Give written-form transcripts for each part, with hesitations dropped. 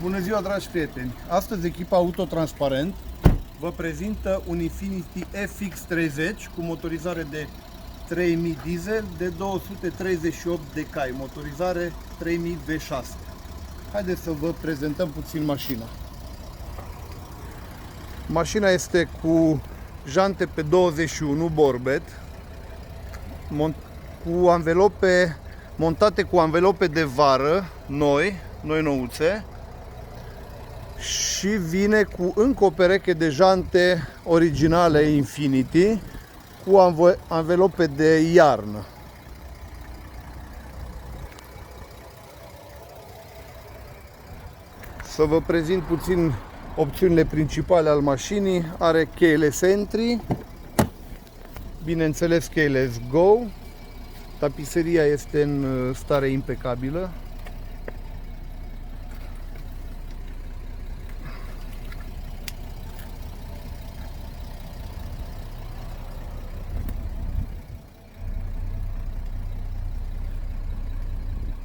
Bună ziua, dragi prieteni! Astăzi echipa Autotransparent vă prezintă un Infiniti FX30 cu motorizare de 3000 diesel de 238 de cai, motorizare 3000 V6. Haideți să vă prezentăm puțin mașina. Mașina este cu jante pe 21 borbet, cu anvelope montate cu anvelope de vară nouțe, și vine cu încă o pereche de jante originale Infiniti cu anvelope de iarnă. Să vă prezint puțin opțiunile principale al mașinii. Are keyless entry, bineînțeles keyless go, tapiseria este în stare impecabilă.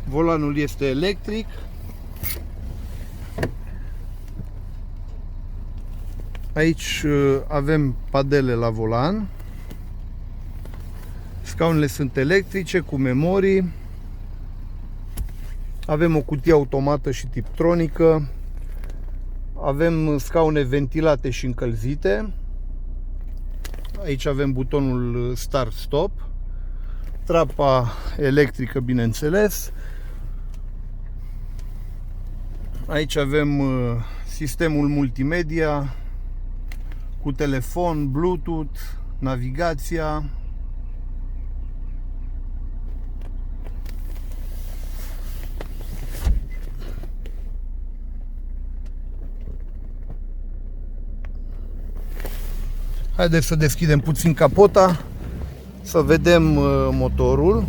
Volanul este electric. Aici avem padele la volan. Scaunele sunt electrice cu memorii. Avem o cutie automată și tiptronică. Avem scaune ventilate și încălzite. Aici avem butonul Start-Stop. Trapa electrică, bineînțeles. Aici avem sistemul multimedia cu telefon, Bluetooth, navigația. Haideți să deschidem puțin capota, să vedem motorul.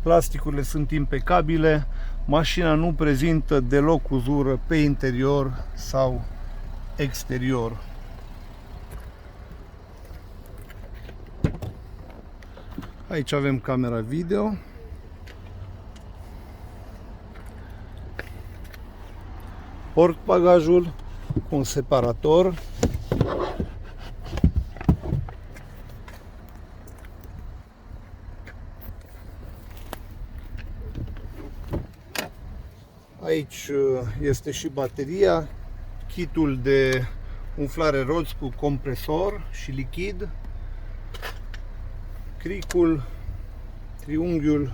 Plasticurile sunt impecabile, mașina nu prezintă deloc uzură pe interior sau exterior. Aici avem camera video. Portbagajul cu un separator. Aici este și bateria, kitul de umflare roți cu compresor și lichid, cricul, triunghiul